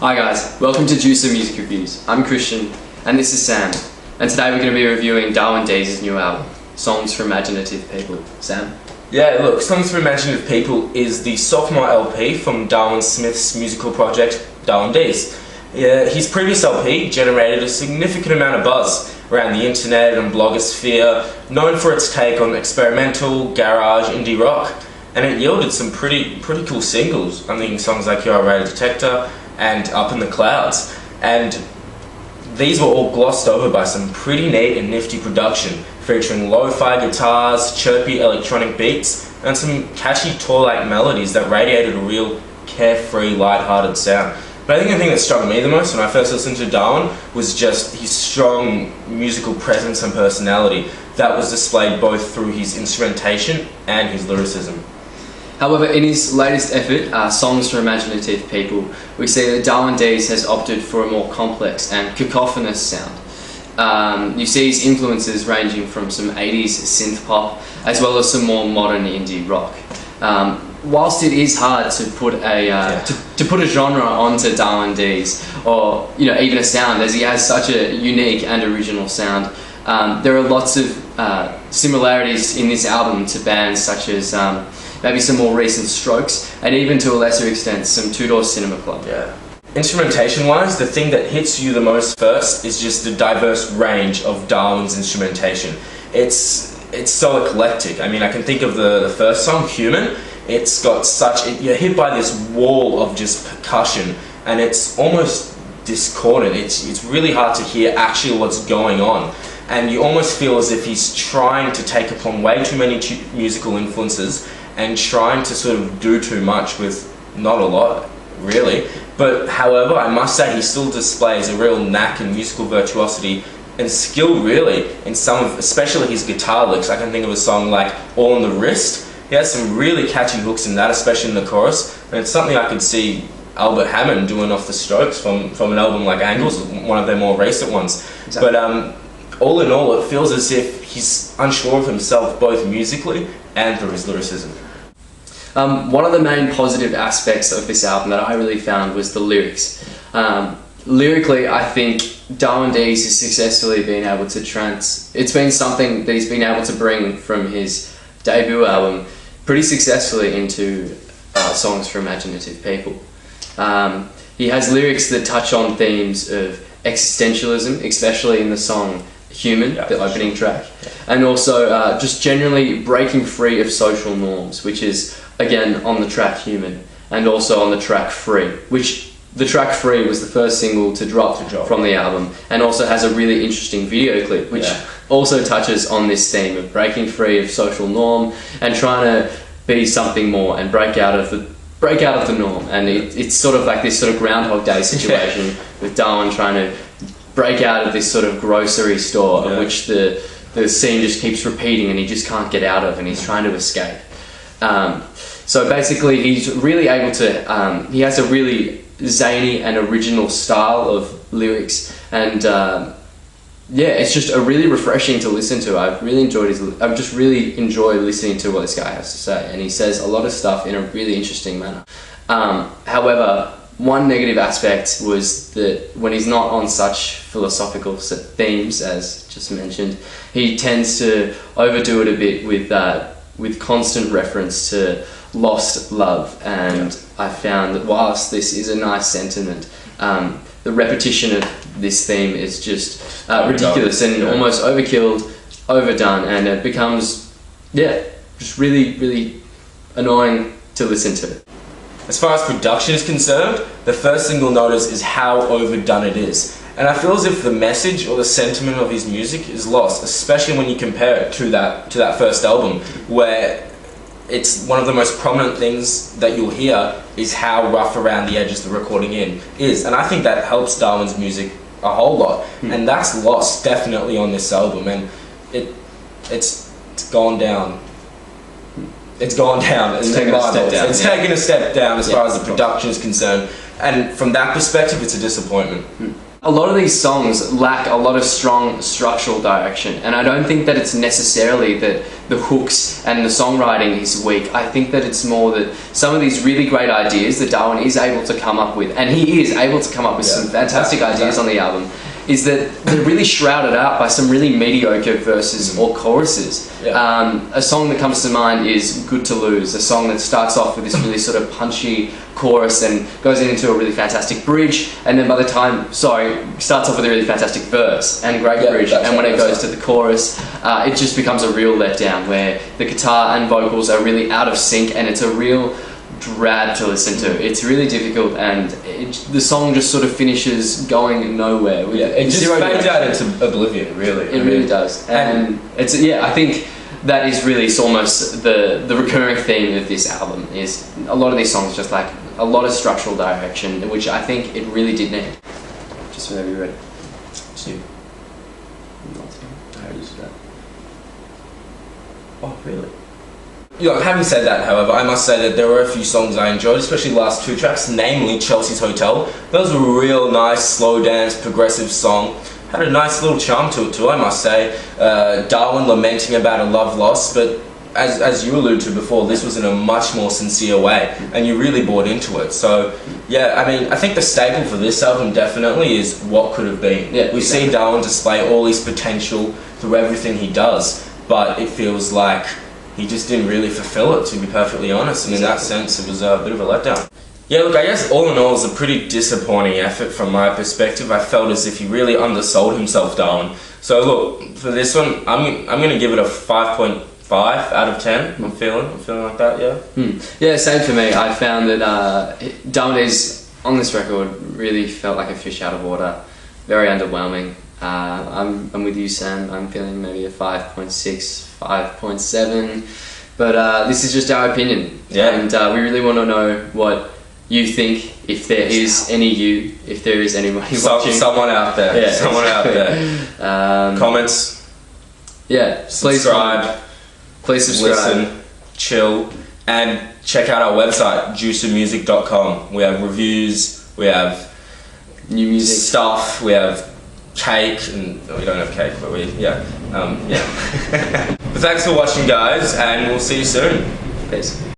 Hi guys, welcome to Juicer Music Reviews. I'm Christian, and this is Sam. And today we're going to be reviewing Darwin Deez's new album, Songs for Imaginative People. Sam? Yeah, look, Songs for Imaginative People is the sophomore LP from Darwin Smith's musical project, Darwin Deez. His previous LP generated a significant amount of buzz around the internet and blogosphere, known for its take on experimental, garage, indie rock, and it yielded some pretty cool singles. I'm thinking songs like You're a Radar Detector and Up in the Clouds, and these were all glossed over by some pretty neat and nifty production featuring lo-fi guitars, chirpy electronic beats, and some catchy tour-like melodies that radiated a real carefree, light-hearted sound. But I think the thing that struck me the most when I first listened to Darwin was just his strong musical presence and personality that was displayed both through his instrumentation and his lyricism. However, in his latest effort, Songs for Imaginative People, we see that Darwin Deez has opted for a more complex and cacophonous sound. You see his influences ranging from some 80s synth pop as well as some more modern indie rock. Whilst it is hard to put a genre onto Darwin Deez, or even a sound, as he has such a unique and original sound, there are lots of similarities in this album to bands such as maybe some more recent Strokes, and even to a lesser extent some Two Door Cinema Club. Yeah. Instrumentation-wise, the thing that hits you the most first is just the diverse range of Darwin's instrumentation. It's so eclectic. I mean, I can think of the first song, Human. It's got you're hit by this wall of just percussion, and it's almost discordant. It's really hard to hear actually what's going on, and you almost feel as if he's trying to take upon way too many musical influences and trying to sort of do too much with not a lot, really. But however, I must say he still displays a real knack and musical virtuosity and skill, really, in some of, especially his guitar licks. I can think of a song like All on the Wrist. He has some really catchy hooks in that, especially in the chorus, and it's something I could see Albert Hammond doing off the Strokes from an album like Angles, one of their more recent ones. Exactly. But all in all, it feels as if he's unsure of himself both musically and through his lyricism. One of the main positive aspects of this album that I really found was the lyrics. Lyrically, I think Darwin Deez has successfully been able to it's been something that he's been able to bring from his debut album pretty successfully into Songs for Imaginative People. He has lyrics that touch on themes of existentialism, especially in the song Human, the opening track, and also just generally breaking free of social norms, which is again on the track Human, and also on the track Free, which the track Free was the first single to drop from the album, and also has a really interesting video clip which also touches on this theme of breaking free of social norm and trying to be something more and break out of the norm. And it's sort of like this sort of Groundhog Day situation with Darwin trying to break out of this sort of grocery store of which the scene just keeps repeating and he just can't get out of, and he's trying to escape. So basically he's really able to, he has a really zany and original style of lyrics, and it's just a really refreshing to listen to. I've just really enjoyed listening to what this guy has to say, and he says a lot of stuff in a really interesting manner. However, one negative aspect was that when he's not on such philosophical themes as just mentioned, he tends to overdo it a bit with constant reference to lost love, and I found that whilst this is a nice sentiment, the repetition of this theme is just ridiculous and almost overkilled, overdone, and it becomes just really annoying to listen to. As far as production is concerned, the first single notice is how overdone it is. And I feel as if the message or the sentiment of his music is lost, especially when you compare it to that first album, where it's one of the most prominent things that you'll hear is how rough around the edges the recording is. And I think that helps Darwin's music a whole lot. And that's lost definitely on this album, and it's gone down. It's gone down. It's taken a step down as far as the production is concerned, and from that perspective, it's a disappointment. A lot of these songs lack a lot of strong structural direction, and I don't think that it's necessarily that the hooks and the songwriting is weak. I think that it's more that some of these really great ideas that Darwin is able to come up with, and he is able to come up with some fantastic ideas on the album, is that they're really shrouded out by some really mediocre verses or choruses. A song that comes to mind is Good to Lose, a song that starts off with this really sort of punchy chorus and goes into a really fantastic bridge, and then by the time, starts off with a really fantastic verse and great bridge, and when it goes to the chorus, it just becomes a real letdown where the guitar and vocals are really out of sync, and it's a real drab to listen to. It's really difficult, and the song just sort of finishes going nowhere. It just fades out into oblivion, really. It really does. And it's, I think that is really almost the recurring theme of this album, is a lot of these songs just lack a lot of structural direction, which I think it really did need. Just whenever you're ready. It's you. Oh, really? Having said that, however, I must say that there were a few songs I enjoyed, especially the last two tracks, namely Chelsea's Hotel. That was a real nice, slow dance, progressive song. Had a nice little charm to it too, I must say. Darwin lamenting about a love lost, but as you alluded to before, this was in a much more sincere way, and you really bought into it. So, yeah, I mean, I think the staple for this album definitely is what could have been. We see Darwin display all his potential through everything he does, but it feels like he just didn't really fulfill it, to be perfectly honest, and in that sense it was a bit of a letdown. Yeah, look, I guess all in all it was a pretty disappointing effort from my perspective. I felt as if he really undersold himself, Darwin. So look, for this one, I'm going to give it a 5.5 out of 10. I'm feeling like that, yeah. Yeah, same for me. I found that Darwin Deez on this record really felt like a fish out of water. Very underwhelming. I'm with you, Sam. I'm feeling maybe a 5.6, 5.7, but this is just our opinion, and we really want to know what you think. If there is if there is anybody watching, someone out there, comments, please subscribe, listen, chill, and check out our website juicermusic.com. We have reviews, we have new music stuff, we have cake, and we don't have cake, but but thanks for watching, guys, and we'll see you soon. Peace.